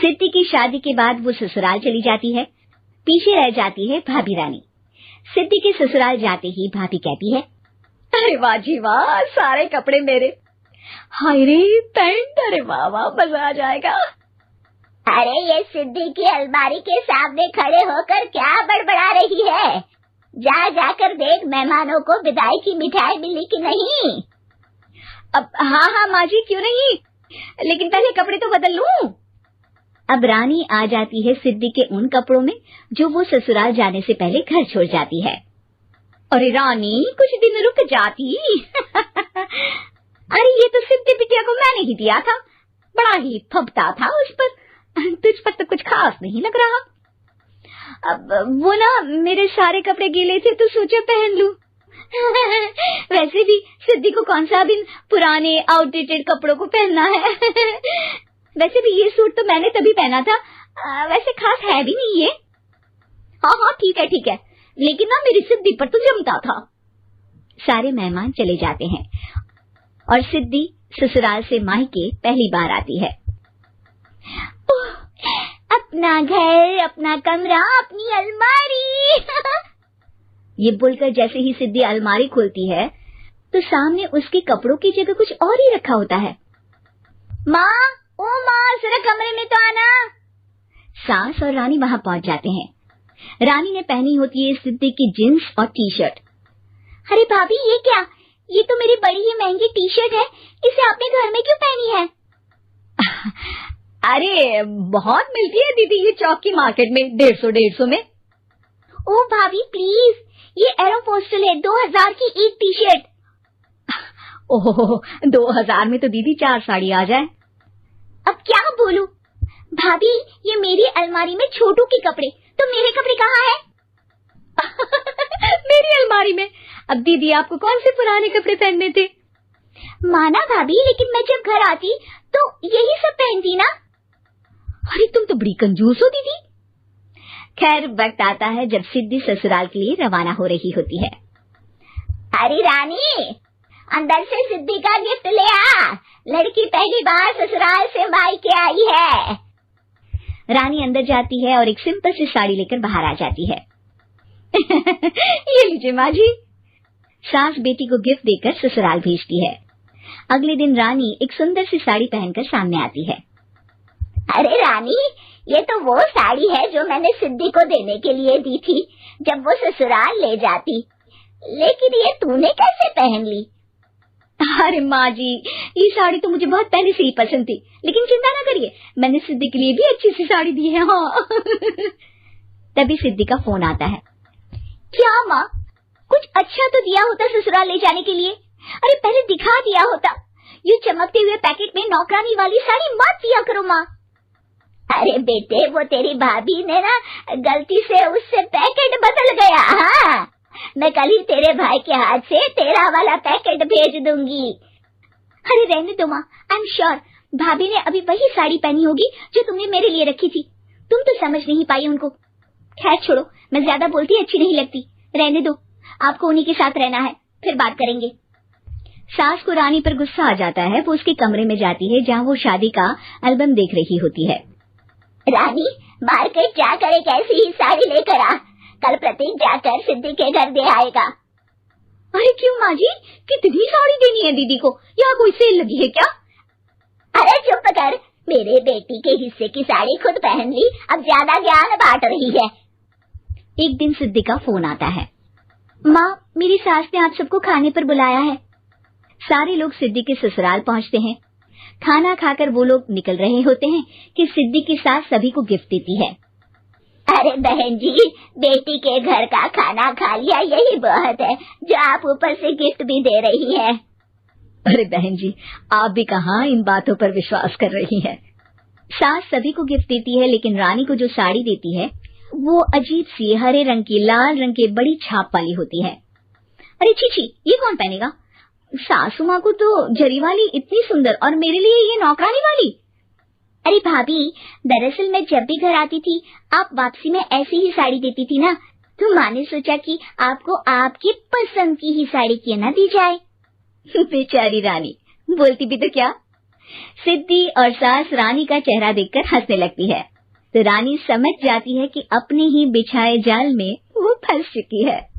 सिद्धि की शादी के बाद वो ससुराल चली जाती है। पीछे रह जाती है भाभी रानी। सिद्धि के ससुराल जाते ही भाभी कहती है, अरे वाह जी वाह, सारे कपड़े मेरे। हाय रे पैंट, अरे वाह वाह, मजा आ जाएगा। अरे ये सिद्धि की अलमारी के सामने खड़े होकर क्या बड़बड़ा रही है? जा जाकर देख मेहमानों को विदाई की मिठाई मिली कि नहीं। अब हाँ माँ जी, क्यों नहीं, लेकिन पहले कपड़े तो बदल लूं। अब रानी आ जाती है सिद्धि के उन कपड़ों में जो वो ससुराल जाने से पहले घर छोड़ जाती है। अरे रानी, कुछ दिन रुक जाती। अरे ये तो सिद्धि बिटिया को मैंने ही दिया था, बड़ा ही फबता था उस पर, तुझ पर तो कुछ खास नहीं लग रहा। अब वो ना मेरे सारे कपड़े गीले थे तो सोचा पहन लूं। वैसे भी सिद्धि को कौन सा भी पुराने आउटडेटेड कपड़ों को पहनना है। वैसे भी ये सूट तो मैंने तभी पहना था, वैसे खास है भी नहीं ये। हाँ ठीक है, लेकिन ना मेरी सिद्धि पर तो जमता था। सारे मेहमान चले जाते हैं और सिद्धि ससुराल से मायके पहली बार आती है। अपना घर, अपना कमरा, अपनी अलमारी। ये बोलकर जैसे ही सिद्धि अलमारी खोलती है तो सामने उसके कपड़ों की जगह कुछ और ही रखा होता है। माँ, ओ माँ, जरा कमरे में तो आना। सास और रानी वहां पहुंच जाते हैं। रानी ने पहनी होती है सिद्धि की जींस और टी शर्ट। अरे भाभी, ये क्या? ये तो मेरी बड़ी ही महंगी टी शर्ट है, इसे आपने घर में क्यों पहनी है? अरे बहुत मिलती है दीदी ये चौक की मार्केट में, 150 में। ओ भाभी प्लीज, ये एरोपोस्टल है, 2000 की एक टी शर्ट। ओह, 2000 में तो दीदी 4 साड़ी आ जाए। अब क्या बोलूं? भाभी, ये मेरी अलमारी में छोटू के कपड़े, तो मेरे कपड़े कहाँ हैं? मेरी अलमारी में? अब दीदी आपको कौन से पुराने कपड़े पहनने थे? माना भाभी, लेकिन मैं जब घर आती तो यही सब पहनती ना। अरे तुम तो बड़ी कंजूस हो दीदी। खैर, वक्त आता है जब सिद्धि ससुराल के लिए रवाना हो रही होती है। अरे रानी, अंदर से सिद्धि का गिफ्ट ले आ, लड़की पहली बार ससुराल से मायके आई है। रानी अंदर जाती है और एक सिंपल सी साड़ी लेकर बाहर आ जाती है। ये लीजिए माँ जी। सास बेटी को गिफ्ट देकर ससुराल भेजती है। अगले दिन रानी एक सुंदर सी साड़ी पहनकर सामने आती है। अरे रानी, ये तो वो साड़ी है जो मैंने सिद्धि को देने के लिए दी थी जब वो ससुराल ले जाती, लेकिन ये तूने कैसे पहन ली? अरे माँ जी, ये साड़ी तो मुझे बहुत पहले से ही पसंद थी, लेकिन चिंता ना करिए, मैंने सिद्धि के लिए भी अच्छी सी साड़ी दी है। हाँ। तभी सिद्धि का फोन आता है। क्या माँ, कुछ अच्छा तो दिया होता ससुराल ले जाने के लिए। अरे पहले दिखा दिया होता। ये चमकते हुए पैकेट में नौकरानी वाली साड़ी मत दिया करो माँ। अरे बेटे, वो तेरी भाभी ने ना गलती से उससे पैकेट बदल गया। हाँ, मैं कल ही तेरे भाई के हाथ से तेरा वाला पैकेट भेज दूंगी। अरे रहने दो माँ, आई एम श्योर भाभी ने अभी वही साड़ी पहनी होगी जो तुमने मेरे लिए रखी थी। तुम तो समझ नहीं पाई उनको। खैर छोड़ो, मैं ज्यादा बोलती अच्छी नहीं लगती, रहने दो, आपको उन्हीं के साथ रहना है, फिर बात करेंगे। सास को रानी पर गुस्सा आ जाता है। वो उसके कमरे में जाती है जहाँ वो शादी का एल्बम देख रही होती है। रानी, मार्केट जाकर एक ऐसी ही साड़ी लेकर आ, कल प्रतीक जाकर सिद्धि के घर दे आएगा। अरे क्यों माँ जी, कितनी साड़ी देनी है दीदी को? यहाँ कोई सेल लगी है क्या? अरे चुप कर, मेरे बेटी के हिस्से की साड़ी खुद पहन ली, अब ज्यादा ज्ञान बांट रही है। एक दिन सिद्धि का फोन आता है। माँ, मेरी सास ने आप सबको खाने पर बुलाया है। सारे लोग सिद्धि के ससुराल पहुँचते हैं। खाना खाकर वो लोग निकल रहे होते हैं कि सिद्धि की सास सभी को गिफ्ट देती है। अरे बहन जी, बेटी के घर का खाना खा लिया, यही बहुत है जो आप ऊपर से गिफ्ट भी दे रही है। अरे बहन जी, आप भी कहाँ इन बातों पर विश्वास कर रही हैं। सास सभी को गिफ्ट देती है, लेकिन रानी को जो साड़ी देती है वो अजीब सी हरे रंग की, लाल रंग की बड़ी छाप वाली होती है। अरे छी, ये कौन पहनेगा? सासू माँ को तो जरी वाली इतनी सुंदर, और मेरे लिए ये नौकरानी वाली। अरे भाभी, दरअसल मैं जब भी घर आती थी आप वापसी में ऐसी ही साड़ी देती थी ना, तो माँ ने सोचा कि आपको आपकी पसंद की ही साड़ी क्यों ना दी जाए। बेचारी रानी, बोलती भी तो क्या। सिद्धि और सास रानी का चेहरा देखकर हंसने लगती है तो रानी समझ जाती है कि अपने ही बिछाए जाल में वो फंस चुकी है।